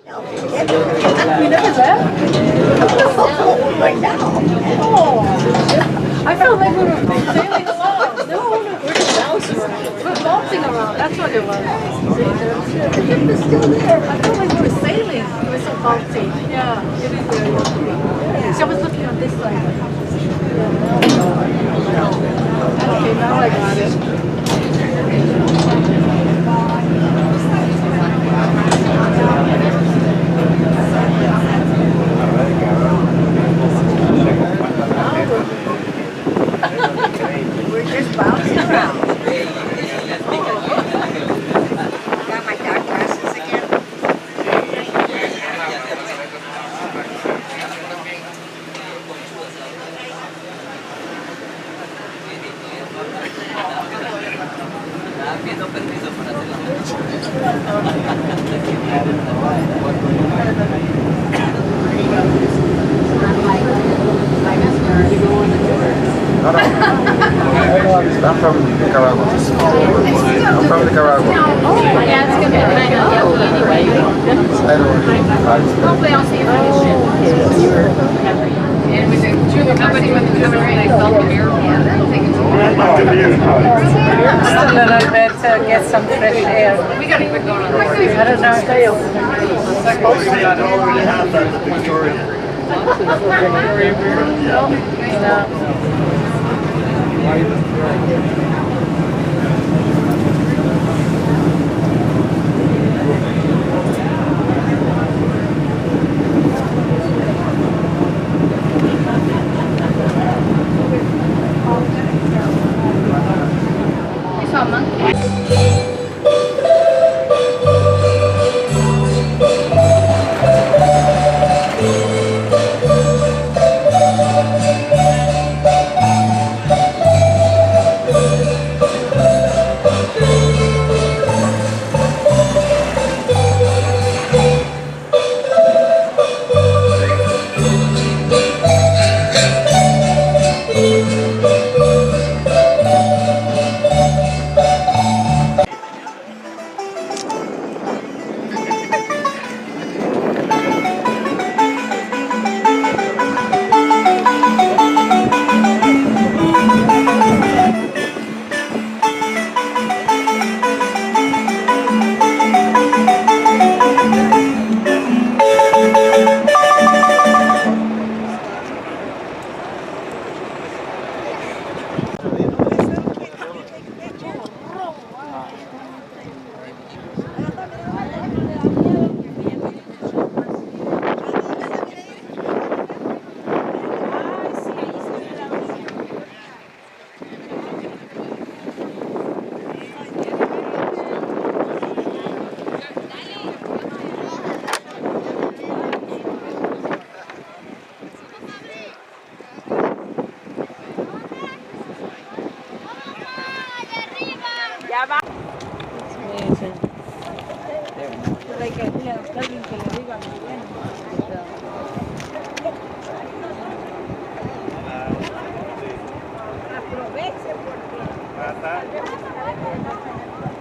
We never left? Right now. Oh, I felt like we were sailing along. No, we're just bouncing around. We're bouncing around. That's what it was. The ship is still there. I felt like we were sailing. It was so bouncy. Yeah, it is very lovely. So I was looking on this side. Okay, now I got it. We're just bouncing around. Got my dark glasses again. I'm from Nicaragua. I'm from Nicaragua. Oh, yeah, it's going to be kind of yummy anyway. I don't Hopefully I'll see you for this ship. And with the two company with the camera, I felt the mirror. Just a little bit to get some fresh air. We got to quit going on. I don't know. I don't already have that at Victoria. You saw a monkey?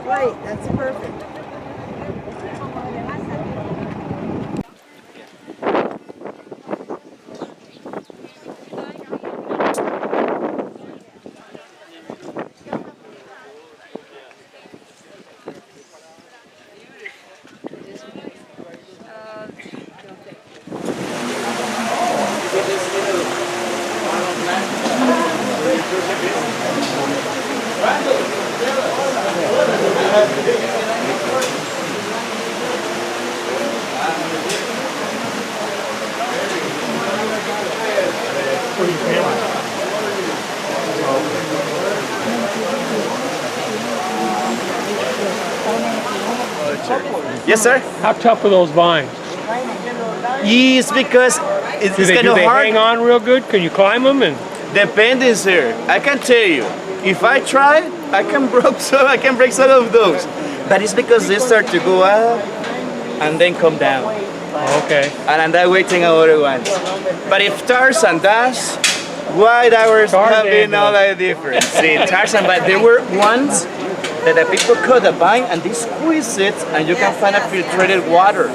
Right, that's perfect. Yes, sir. How tough are those vines? Yes, because it's Do kind of they hard. hang on real good? Can you climb them? And Depending, sir. I can tell you, if I try, I can break some of those. But it's because they start to go up and then come down. okay. And I'm not waiting on other ones. But if Tarzan does, white hours have been all that different. See, Tarzan, but there were ones that the people cut the vine and they squeeze it and you can find a filtrated water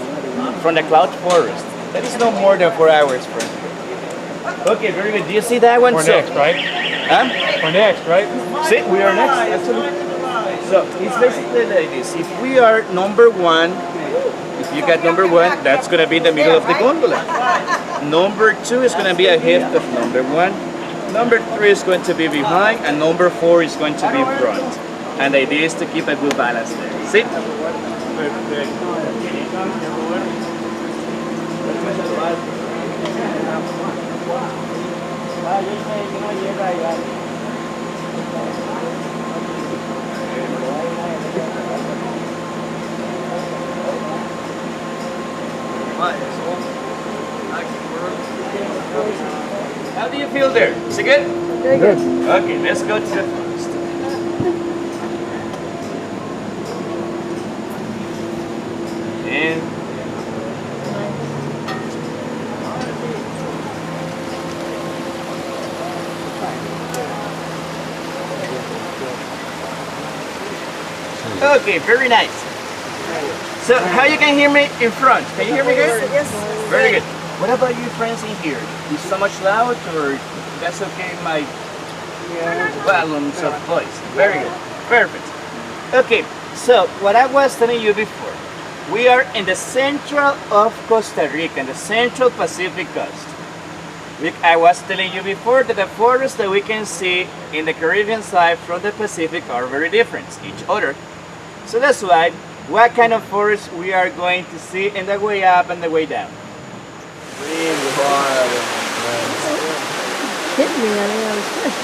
from the cloud forest. That is no more than 4 hours from here. Okay, very good. Do you see that one? We're So, next, right? huh? We're next, right? See, we are next. Absolutely. So it's basically like this. If we are number one, if you got number one, that's gonna be in the middle of the gondola. Number two is gonna be ahead of number one. Number three is going to be behind, and number four is going to be front. And the idea is to keep a good balance there. See? How do you feel there? Is it good? Very good. Okay, let's go to the forest. And okay, very nice. So how you can hear me in front? Can you hear me good? Yes. Very good. What about you friends in here? Is so much loud or that's okay my volumes of voice? Very good. Perfect. Okay, so what I was telling you before, we are in the central of Costa Rica, in the central Pacific coast. I was telling you before that the forests that we can see in the Caribbean side from the Pacific are very different, each other. So that's why, what kind of forest we are going to see in the way up and the way down. Really hard. Hit me on the other side.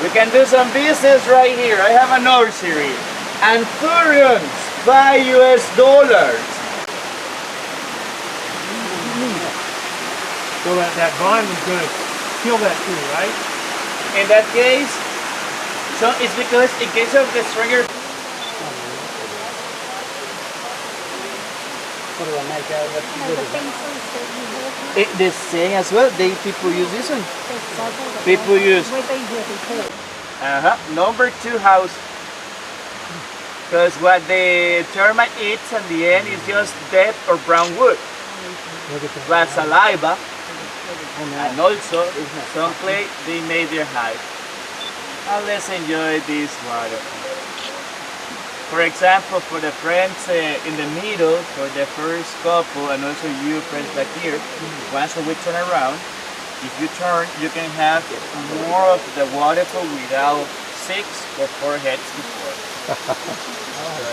We can do some business right here. I have a nursery. Anthuriums, $5 US. So that vine was going to kill that tree, right? In that case, so it's because in case of the stronger, the same as well. People use this one. People use number two house. Because what the termite eats at the end is just dead or brown wood. Plus saliva. And also, some clay, they made their hive. And let's enjoy this water. For example, for the friends in the middle, for the first couple, and also you friends back here, once we turn around, if you turn, you can have more of the waterfall without 6 or 4 heads before.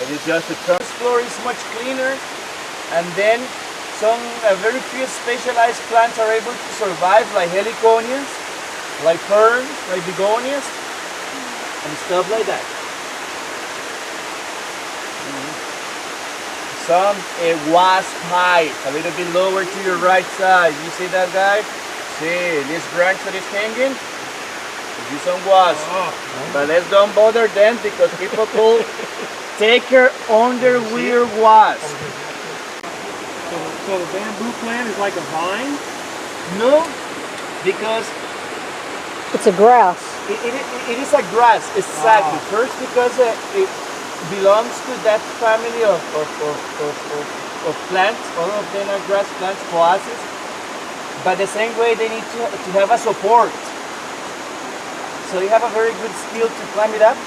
It is just the turn. This floor is much cleaner, and then some very few specialized plants are able to survive, like heliconias, like ferns, like begonias, and stuff like that. Some wasp hive, a little bit lower to your right side. You see that guy? See this branch that is hanging? This is some wasp. But let's don't bother them because people call take your underwear wasp. So the bamboo plant is like a vine? No, because It's a grass. it is a grass, exactly. First because it belongs to that family of plants. All of them are grass plants, poaceae. But the same way they need to have a support. So you have a very good skill to climb it up.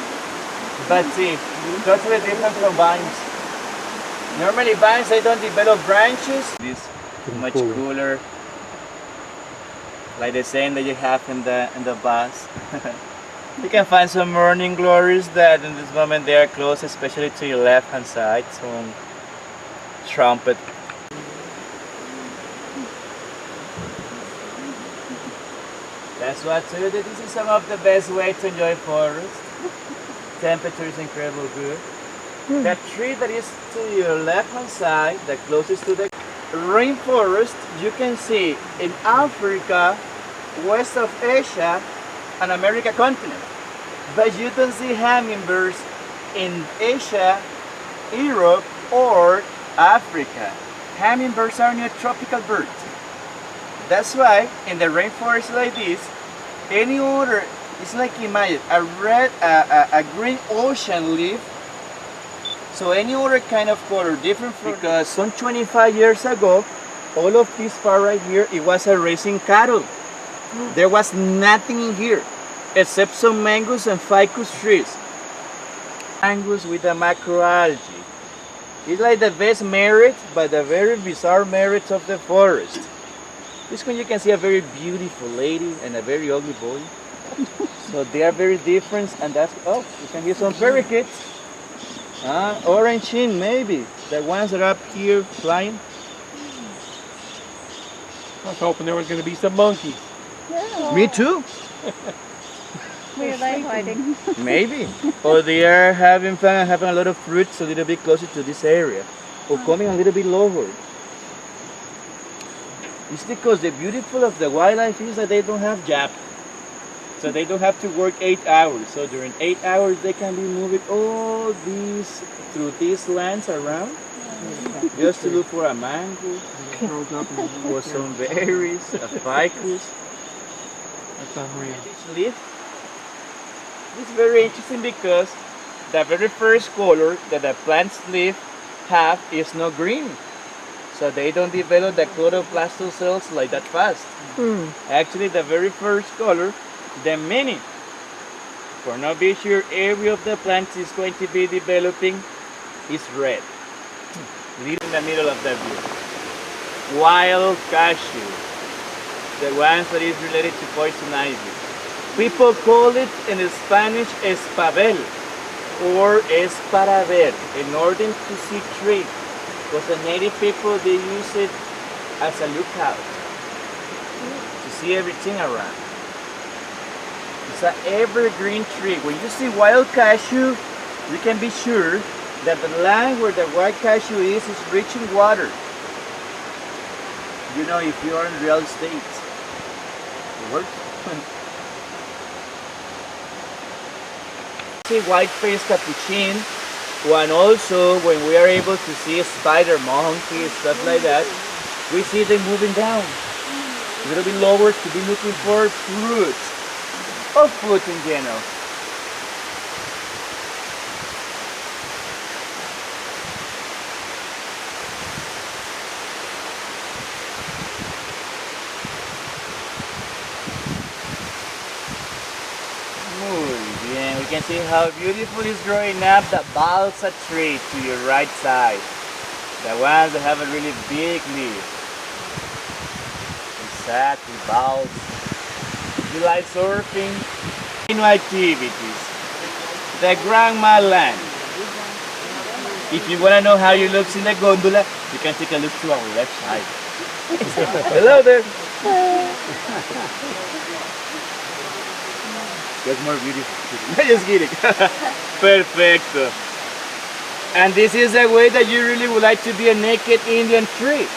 But see, totally different from vines. Normally vines, they don't develop branches. This much cooler. Like the same that you have in the bus. You can find some morning glories that in this moment they are close, especially to your left hand side. Some trumpet. That's what too. This is some of the best way to enjoy forest. Temperature is incredibly good. That tree that is to your left hand side, the closest to the rainforest, you can see in Africa, west of Asia, and America continent. But you don't see hummingbirds in Asia, Europe, or Africa. Hummingbirds are neotropical birds. That's why in the rainforest like this, any other It's like, imagine a green ocean leaf. So any other kind of color, different from, because some 25 years ago, all of this part right here, it was a raising cattle. There was nothing in here except some mangoes and ficus trees. Mangoes with the macroalgae. It's like the best merit, but the very bizarre merits of the forest. This one you can see a very beautiful lady and a very ugly boy. So they are very different, and that's, oh, you can hear some parakeets. Orange chin, maybe. The ones that are up here flying. I was hoping there was going to be some monkeys. Yeah. Me too. Where are they hiding? Maybe. Or they are having fun and having a lot of fruits a little bit closer to this area. Or coming a little bit lower. It's because the beautiful of the wildlife is that they don't have job. So they don't have to work 8 hours. So during 8 hours they can be moving all these through these lands around just to look for a mango or some berries, a ficus. That's unreal. This leaf is very interesting because the very first color that the plant's leaf have is not green. So they don't develop the chloroplast cells like that fast. Actually, the very first color, the mini, for no be sure area of the plant is going to be developing, is red. Lead in the middle of the view. Wild cashew, the ones that is related to poison ivy. People call it in Spanish espabel or esparaver, in order to see tree. Because the native people, they use it as a lookout to see everything around. It's an evergreen tree. When you see wild cashew, you can be sure that the land where the wild cashew is rich in water. You know, if you are in real estate, it works. See white-faced capuchin, and also when we are able to see a spider monkey, stuff like that, we see them moving down a little bit lower to be looking for fruit or food in general. Muy bien. We can see how beautiful is growing up the balsa tree to your right side. The ones that have a really big leaf. Exactly, balsa. If you like surfing, activities. The Grandma Land. If you want to know how it looks in the gondola, you can take a look to our left side. Hello there. That's more beautiful. Just kidding. Perfecto. And this is a way that you really would like to be a naked Indian tree.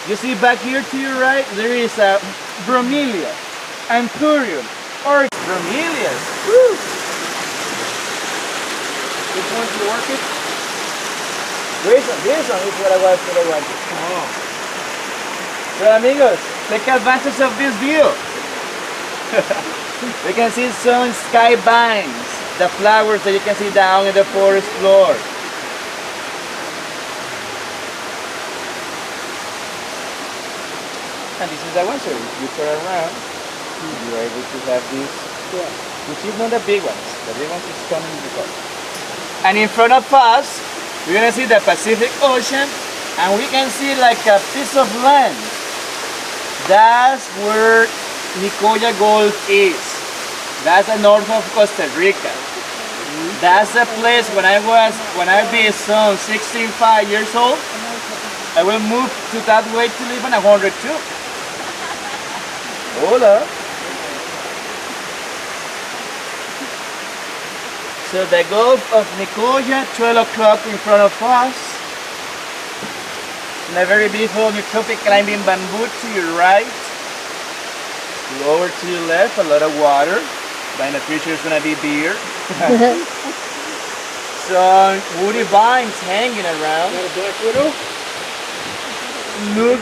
You see back here to your right, there is a bromelia, anthurium, or bromelias. Woo! Which one's the orchid? This one is what I wanted. Oh. So amigos, take advantage of this view. You can see some sky vines, the flowers that you can see down in the forest floor. And this is the one, so if you turn around, you are able to have this, which is not the big ones. The big ones is coming before. And in front of us, we're gonna see the Pacific Ocean, and we can see like a piece of land. That's where Nicoya Gulf is. That's the north of Costa Rica. That's the place when I be some 65 years old, I will move to that way to live in 102. Hola. So the Gulf of Nicoya, 12 o'clock in front of us. And a very beautiful tropic climbing bamboo to your right. Lower to your left, a lot of water. But in the future it's gonna be beer. Some woody vines hanging around. Is that a black widow? Look.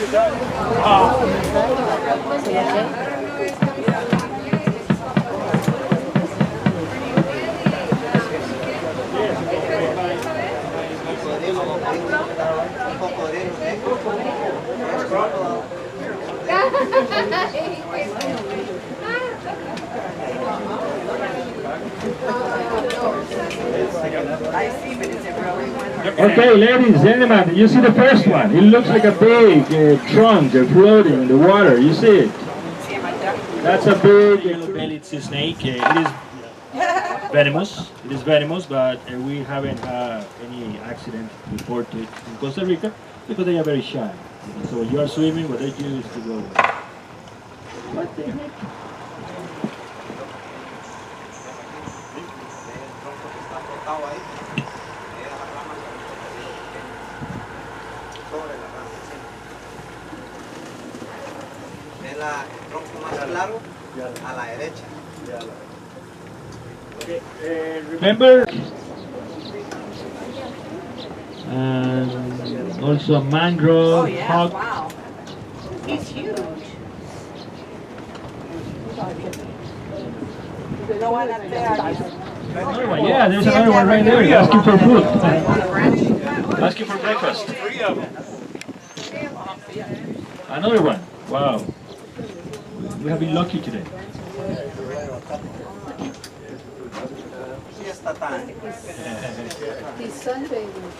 Okay, ladies and gentlemen, you see the first one. It looks like a big trunk floating in the water. You see it? That's a big yellow-bellied snake. It is venomous. It is venomous, but we haven't had any accident reported in Costa Rica because they are very shy. So when you are swimming, what they do is to go away. What the heck? El tronco más largo a la derecha. Remember? And also a mangrove hog. Wow. He's huge. The one up there. Another one. Yeah, there's another one right there. He's asking for food. Asking for breakfast. Another one. Wow. We have been lucky today. Fiesta time. He's sunbathing.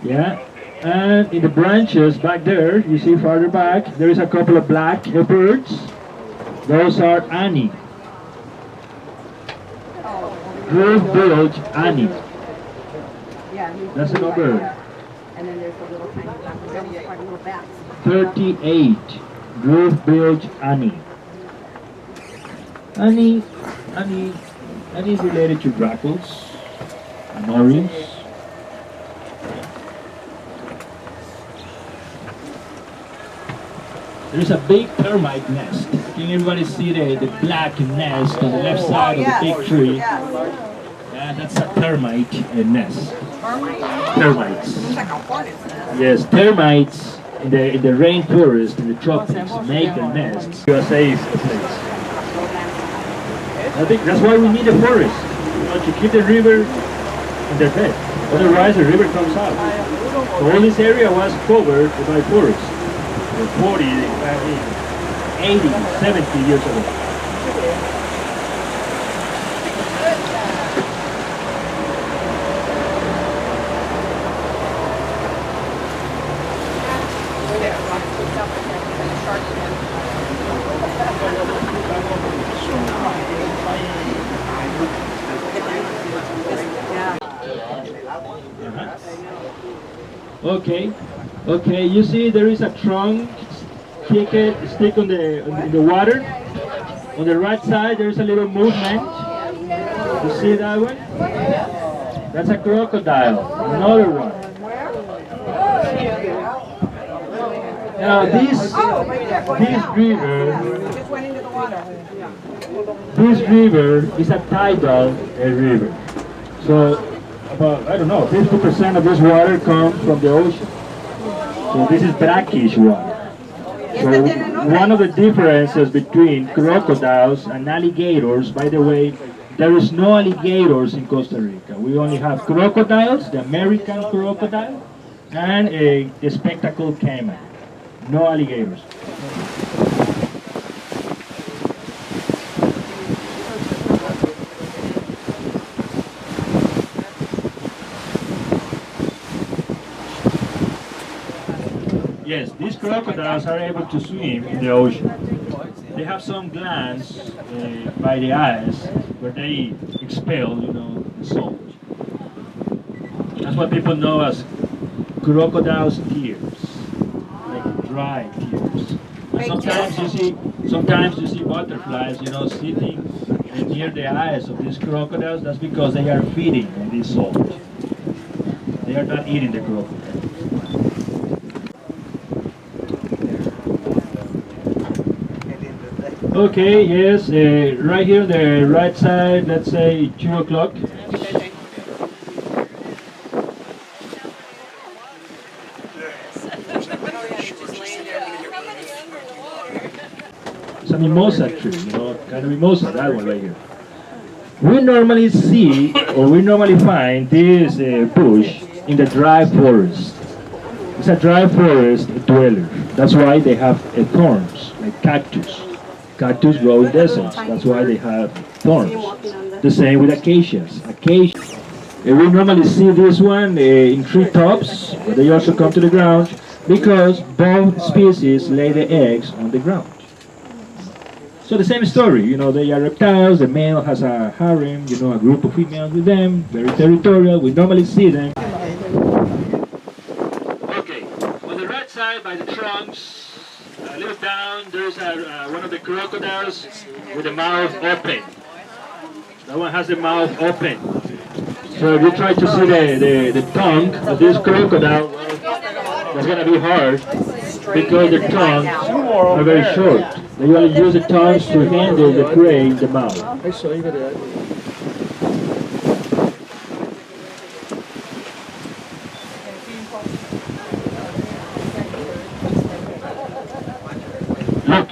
Yeah, and in the branches back there, you see farther back, there is a couple of black birds. Those are Annie. Groove-billed Annie. That's a good bird. And then there's the little tiny black ones, like little bats. 38. Groove-billed Annie. Annie is related to grackles and orioles. There's a big termite nest. Can everybody see the black nest on the left side of the big tree? Yeah, that's a termite nest. Termites. It's like a hornet's nest. Yes, termites in the rainforest, in the tropics, make the nests. USA is a place. I think that's why we need a forest. You know, to keep the river in their bed. Otherwise, the river comes out. So all this area was covered by forest. 40, 80, 70 years ago. Okay, you see there is a trunk stick on in the water. On the right side there is a little movement. You see that one? That's a crocodile. Another one. Now this river is a tidal river. So about, I don't know, 50% of this water comes from the ocean. So this is brackish water. So one of the differences between crocodiles and alligators, by the way, there is no alligators in Costa Rica. We only have crocodiles, the American crocodile, and the spectacled caiman. No alligators. Yes, these crocodiles are able to swim in the ocean. They have some glands by the eyes where they expel, the salt. That's what people know as crocodile's tears. They dry tears. And sometimes you see butterflies, you know, sitting near the eyes of these crocodiles. That's because they are feeding on this salt. They are not eating the crocodile. Okay, yes, right here on the right side, let's say 2 o'clock. It's a mimosa tree, you know, kind of mimosa, that one right here. We normally see, or we normally find this bush in the dry forest. It's a dry forest dweller. That's why they have thorns, like cactus. Cactus grow in deserts. That's why they have thorns. The same with acacias. We normally see this one in treetops, but they also come to the ground because both species lay the eggs on the ground. So the same story, you know, they are reptiles, the male has a harem, you know, a group of females with them, very territorial, we normally see them. Okay, on the right side by the trunks, a little down, there's one of the crocodiles with the mouth open. That one has the mouth open. So if you try to see the tongue of this crocodile, well, that's going to be hard because the tongues are very short. They only use the tongues to handle the prey in the mouth. Look,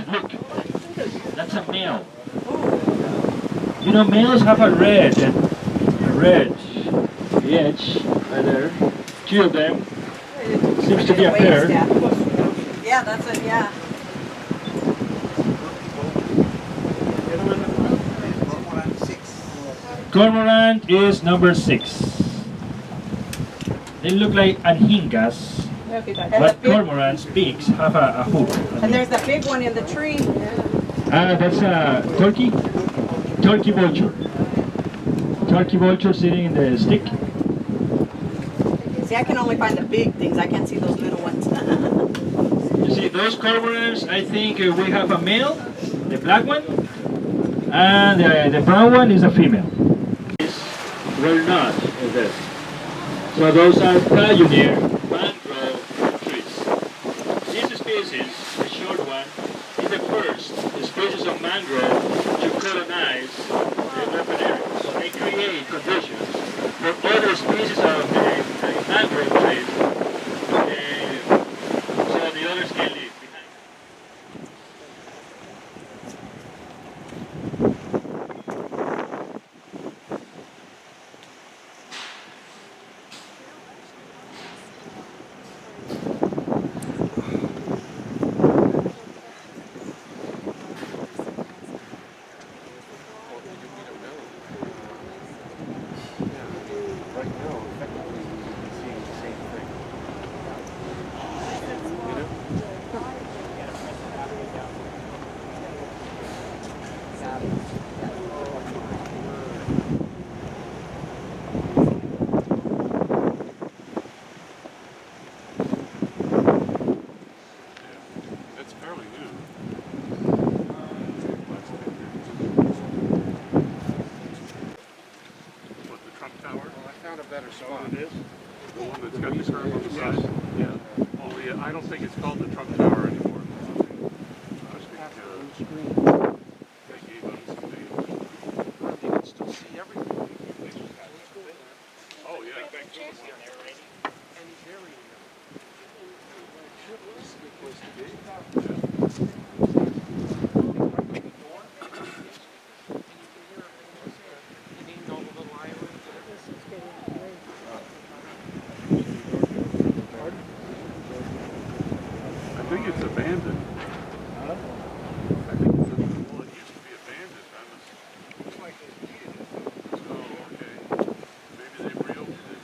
that's a male. You know, males have a red edge right there. 2 of them. Seems to be a pair. Yeah, that's it, yeah. Cormorant is number 6. They look like anhingas, but cormorants' beaks have a hook. And there's the big one in the tree. That's a turkey vulture. Turkey vulture sitting in the stick. See, I can only find the big things. I can't see those little ones. You see, those cormorants, I think we have a male, the black one, and the brown one is a female. We're not of this. So those are pioneer mangrove trees. This species, the short one, is the first species of mangrove to colonize the open areas. So they create conditions for other species of the mangrove trees, so the others can live behind. It's fairly new. What, the Trump Tower? Well, I found a better spot. It is? The one that's got the curve on the side? Yeah. Oh, yeah. I don't think it's called the Trump Tower anymore. I think they gave us some names. Well, you can still see everything. Oh, yeah. And he's aerating. This is a good place to be. I think it's abandoned. I think it's well, it used to be abandoned. Looks like they heated it. Oh, okay. Maybe they reopened it.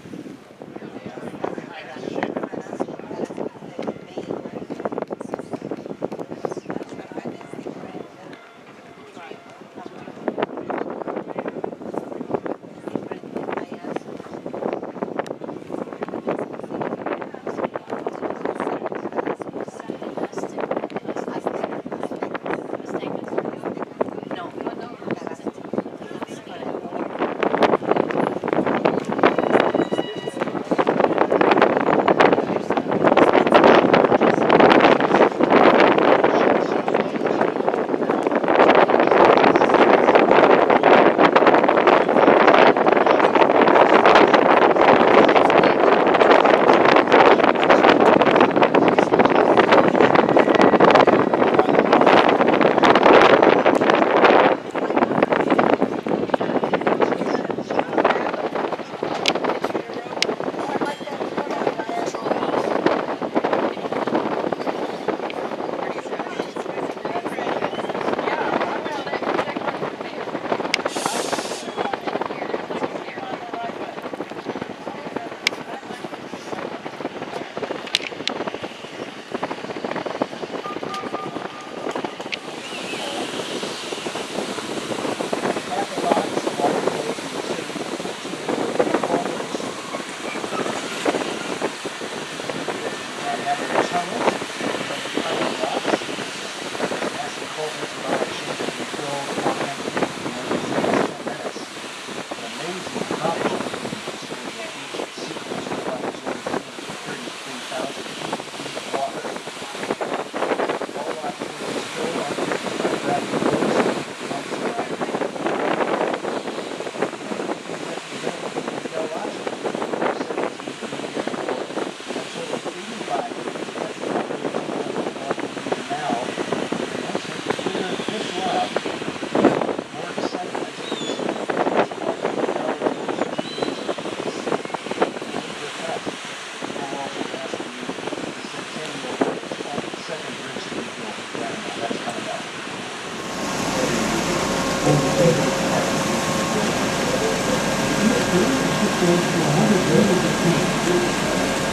close to 100 million of feet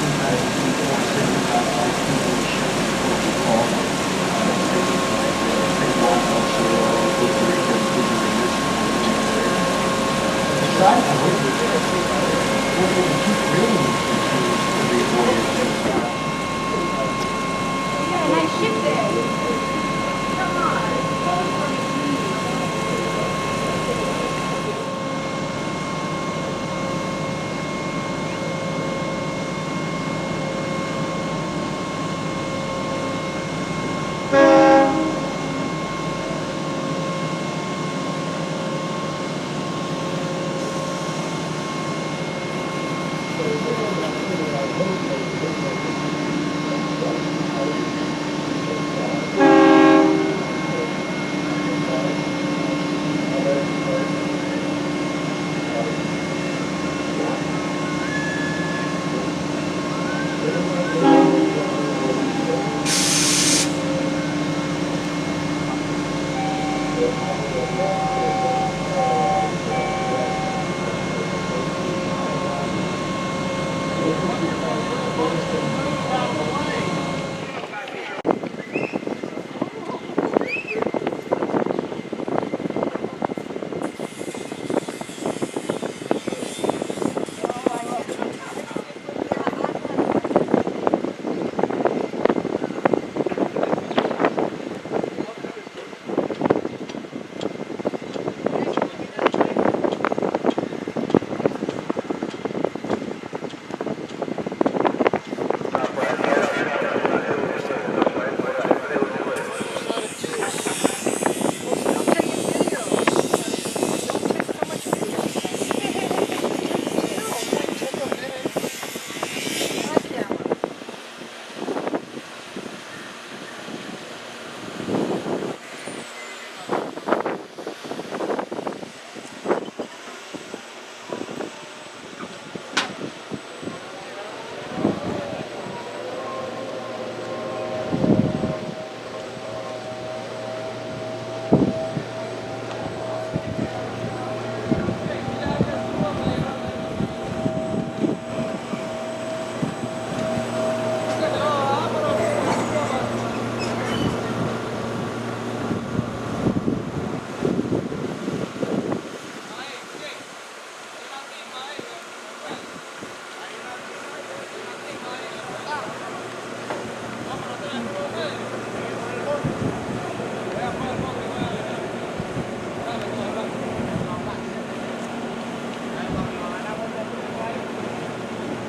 inside the ocean what we call besides the way we're going to keep bringing these machines every voyage. Yeah, nice ship there. Come on.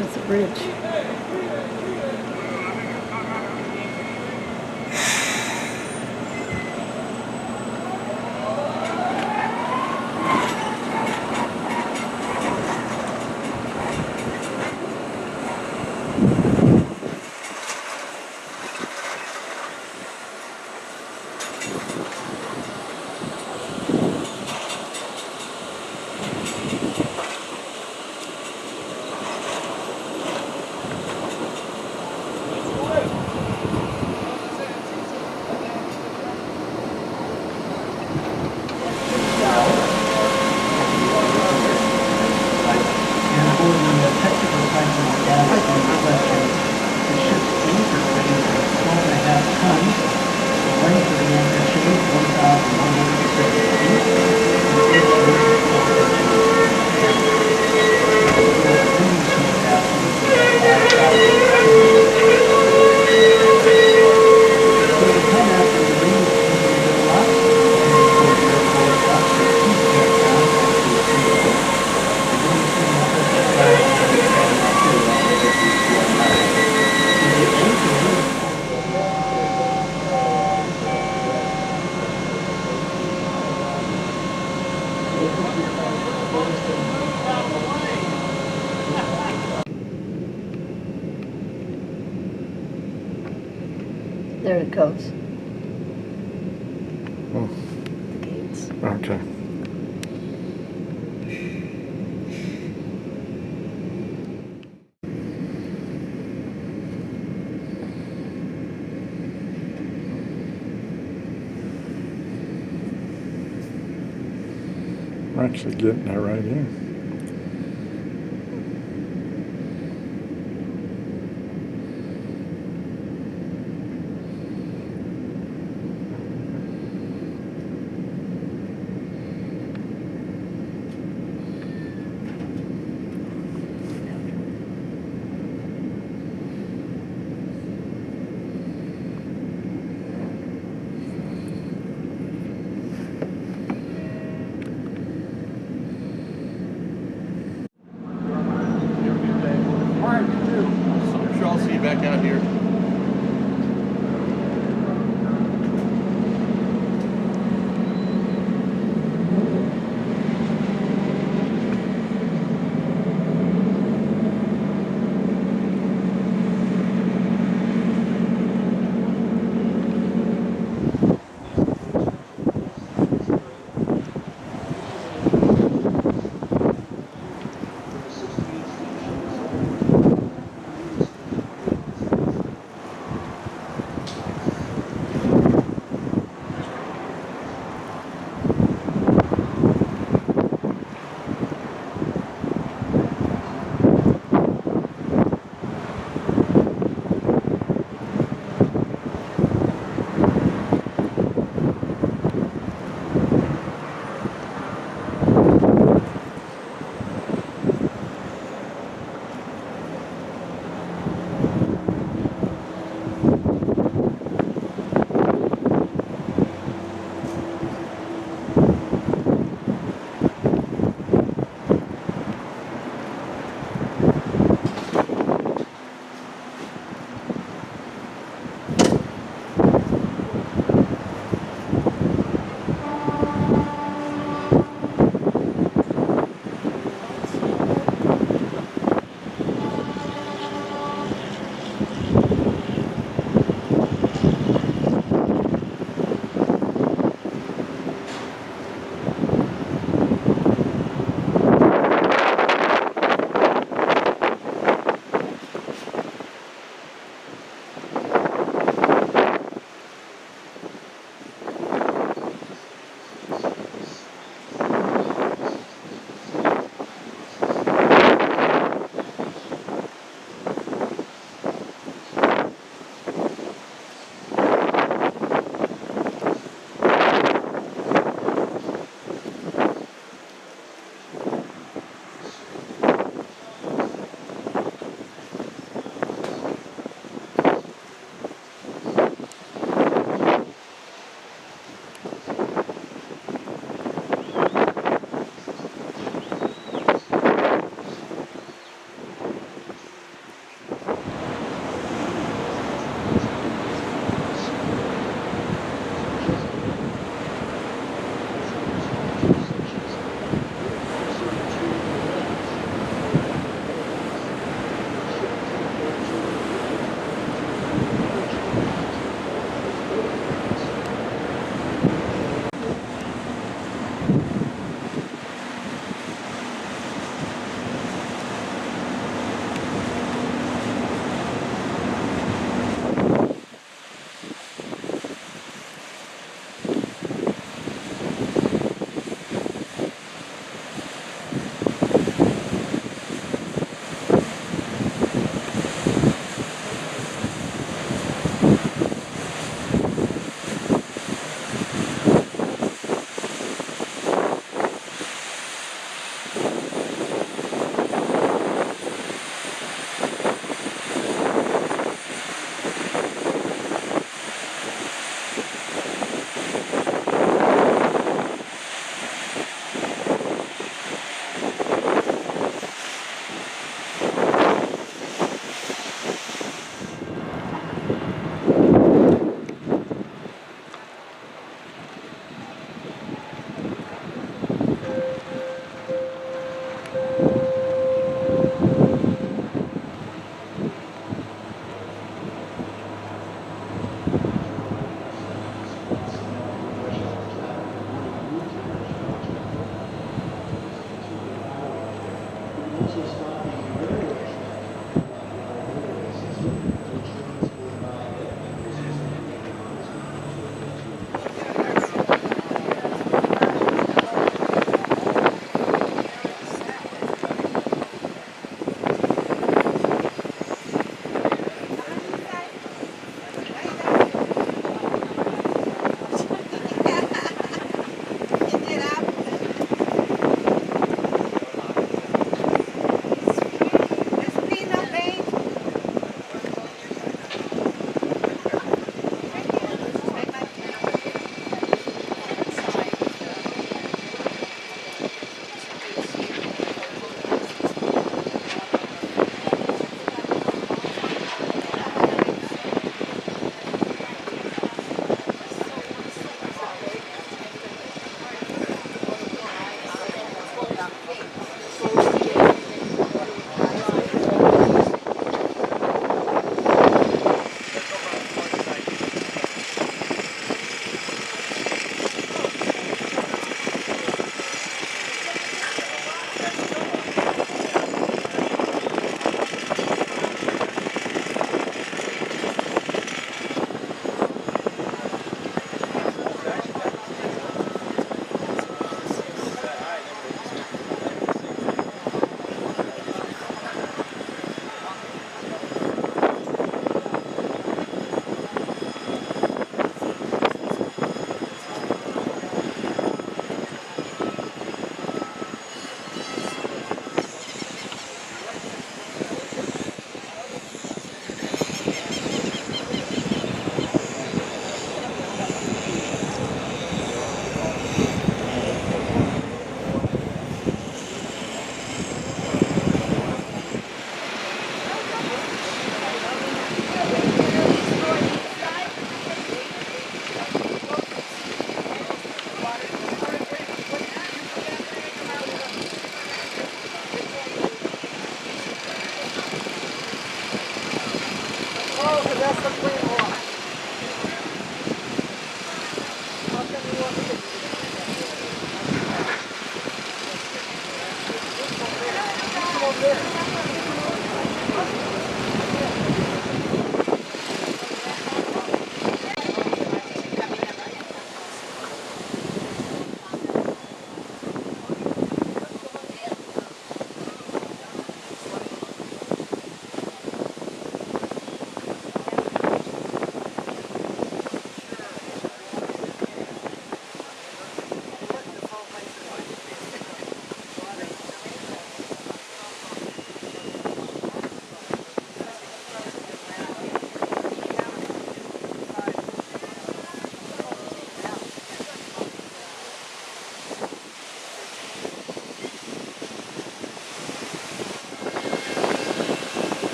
It's a bridge. There it goes. Oh, The gates. okay. We're actually getting there right here.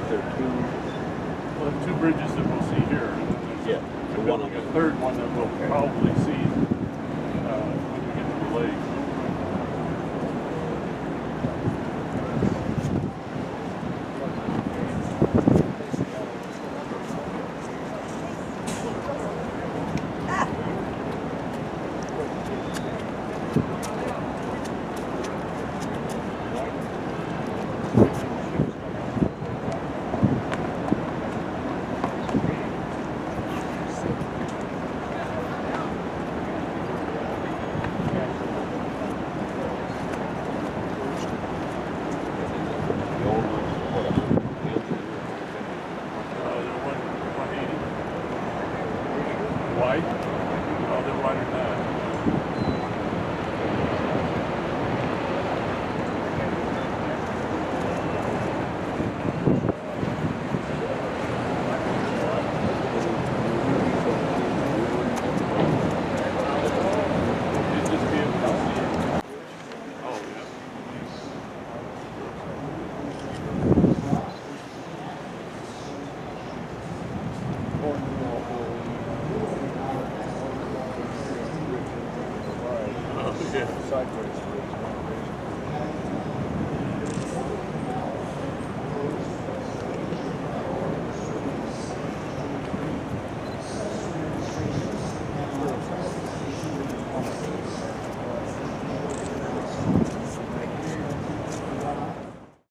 there two? Well, the two bridges that we'll see here. And then there's Yeah, the one on a third one that we'll probably see when we get to the lake. They're 180. Wide? Oh, they're wider than that. You'd just be able to see it. Oh, yeah. Oh, yeah. Sideways.